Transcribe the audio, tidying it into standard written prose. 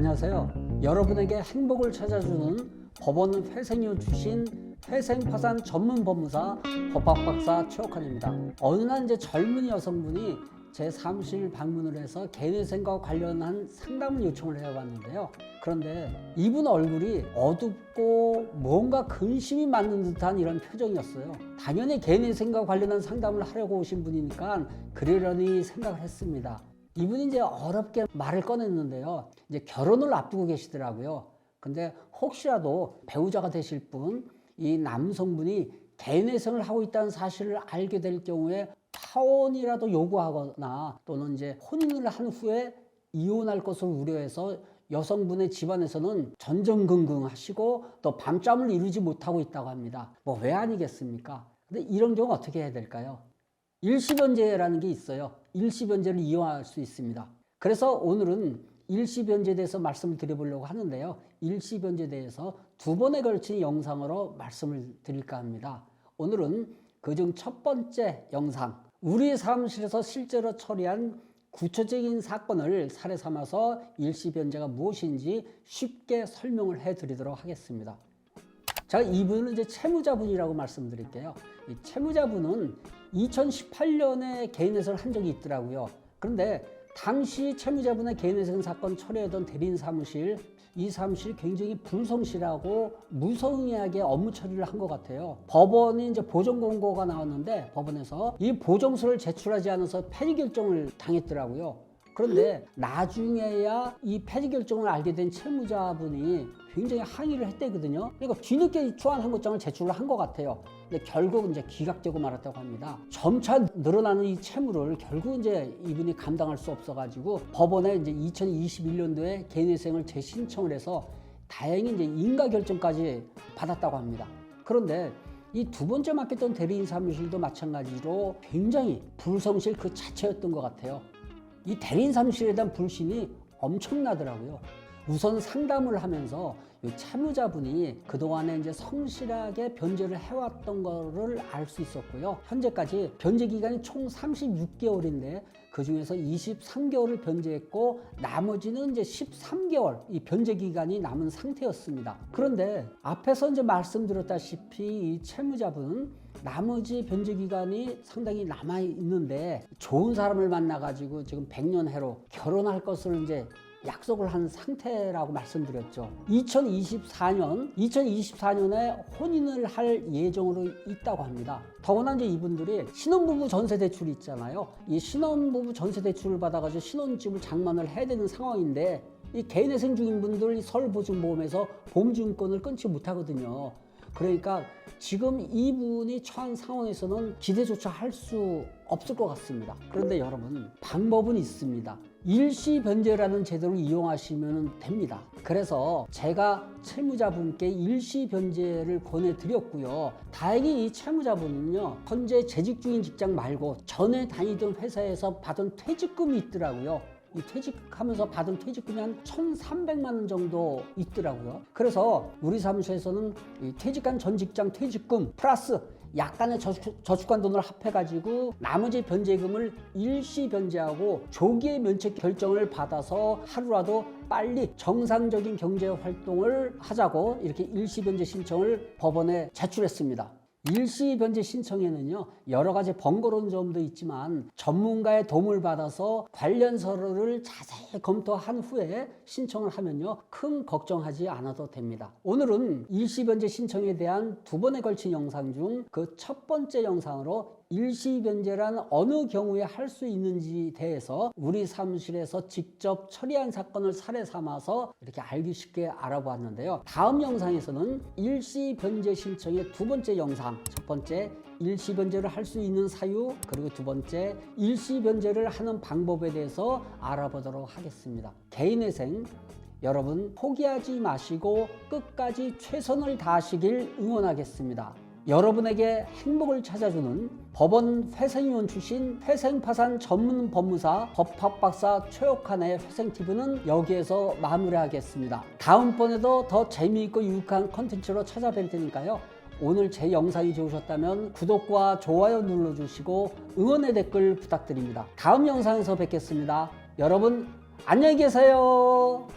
안녕하세요. 여러분에게 행복을 찾아주는 법원 회생이후 출신 회생파산 전문 법무사 법학박사 최옥환입니다. 어느 날 이제 젊은 여성분이 제 사무실 방문을 해서 개인회생과 관련한 상담을 요청을 해왔는데요. 그런데 이분 얼굴이 어둡고 뭔가 근심이 맞는 듯한 이런 표정이었어요. 당연히 개인회생과 관련한 상담을 하려고 오신 분이니까 그러려니 생각을 했습니다. 이분이 이제 어렵게 말을 꺼냈는데요. 이제 결혼을 앞두고 계시더라고요. 근데 혹시라도 배우자가 되실 분, 이 남성분이 개인회생을 하고 있다는 사실을 알게 될 경우에 파혼이라도 요구하거나 또는 이제 혼인을 한 후에 이혼할 것을 우려해서 여성분의 집안에서는 전전긍긍하시고 또 밤잠을 이루지 못하고 있다고 합니다. 뭐 왜 아니겠습니까? 근데 이런 경우 어떻게 해야 될까요? 일시변제라는 게 있어요. 일시변제를 이용할 수 있습니다. 그래서 오늘은 일시변제에 대해서 말씀을 드려보려고 하는데요. 일시변제에 대해서 두 번에 걸친 영상으로 말씀을 드릴까 합니다. 오늘은 그중 첫 번째 영상, 우리 사무실에서 실제로 처리한 구체적인 사건을 사례 삼아서 일시변제가 무엇인지 쉽게 설명을 해드리도록 하겠습니다. 자, 이분은 이제 채무자분이라고 말씀드릴게요. 이 채무자분은 2018년에 개인회생을 한 적이 있더라고요. 그런데 당시 채무자분의 개인회생 사건 처리하던 대리인 사무실, 이 사무실이 굉장히 불성실하고 무성의하게 업무 처리를 한 것 같아요. 법원이 이제 보정 공고가 나왔는데 법원에서 이 보정서를 제출하지 않아서 폐지 결정을 당했더라고요. 그런데 나중에야 이 폐지 결정을 알게 된 채무자분이 굉장히 항의를 했대거든요. 그러니까 뒤늦게 초안 항고장을 제출을 한 것 같아요. 근데 결국 이제 기각되고 말았다고 합니다. 점차 늘어나는 이 채무를 결국 이제 이분이 감당할 수 없어가지고 법원에 이제 2021년도에 개인회생을 재신청을 해서 다행히 이제 인가 결정까지 받았다고 합니다. 그런데 이 두 번째 맡겼던 대리인 사무실도 마찬가지로 굉장히 불성실 그 자체였던 것 같아요. 이 대리인 사무실에 대한 불신이 엄청나더라고요. 우선 상담을 하면서 이 채무자분이 그동안에 이제 성실하게 변제를 해왔던 거를 알 수 있었고요. 현재까지 변제 기간이 총 36개월인데 그 중에서 23개월을 변제했고 나머지는 이제 13개월 이 변제 기간이 남은 상태였습니다. 그런데 앞에서 이제 말씀드렸다시피 이 채무자분은 나머지 변제 기간이 상당히 남아 있는데 좋은 사람을 만나가지고 지금 100년 해로 결혼할 것을 이제 약속을 한 상태라고 말씀드렸죠. 2024년에 혼인을 할 예정으로 있다고 합니다. 더구나 이제 이분들이 신혼부부 전세대출이 있잖아요. 이 신혼부부 전세대출을 받아가지고 신혼집을 장만을 해야 되는 상황인데 이 개인회생 중인 분들 서울보증보험에서 보험증권을 끊지 못하거든요. 그러니까 지금 이분이 처한 상황에서는 기대조차 할 수 없을 것 같습니다. 그런데 여러분, 방법은 있습니다. 일시변제라는 제도를 이용하시면 됩니다. 그래서 제가 채무자분께 일시변제를 권해드렸고요. 다행히 이 채무자분은요, 현재 재직 중인 직장 말고 전에 다니던 회사에서 받은 퇴직금이 있더라고요. 이 퇴직하면서 받은 퇴직금이 한 1,300만 원 정도 있더라고요. 그래서 우리 사무실에서는 이 퇴직한 전 직장 퇴직금 플러스 약간의 저축한 돈을 합해가지고 나머지 변제금을 일시 변제하고 조기에 면책 결정을 받아서 하루라도 빨리 정상적인 경제 활동을 하자고 이렇게 일시 변제 신청을 법원에 제출했습니다. 일시 변제 신청에는요, 여러 가지 번거로운 점도 있지만 전문가의 도움을 받아서 관련 서류를 자세히 검토한 후에 신청을 하면요, 큰 걱정하지 않아도 됩니다. 오늘은 일시 변제 신청에 대한 두 번에 걸친 영상 중 그 첫 번째 영상으로 일시 변제란 어느 경우에 할 수 있는지 대해서 우리 사무실에서 직접 처리한 사건을 사례 삼아서 이렇게 알기 쉽게 알아보았는데요. 다음 영상에서는 일시 변제 신청의 두 번째 영상, 첫 번째 일시 변제를 할 수 있는 사유, 그리고 두 번째 일시 변제를 하는 방법에 대해서 알아보도록 하겠습니다. 개인회생 여러분 포기하지 마시고 끝까지 최선을 다하시길 응원하겠습니다. 여러분에게 행복을 찾아주는 법원 회생위원 출신 회생파산 전문 법무사 법학박사 최옥환의 회생TV는 여기에서 마무리하겠습니다. 다음번에도 더 재미있고 유익한 컨텐츠로 찾아뵐 테니까요. 오늘 제 영상이 좋으셨다면 구독과 좋아요 눌러주시고 응원의 댓글 부탁드립니다. 다음 영상에서 뵙겠습니다. 여러분 안녕히 계세요.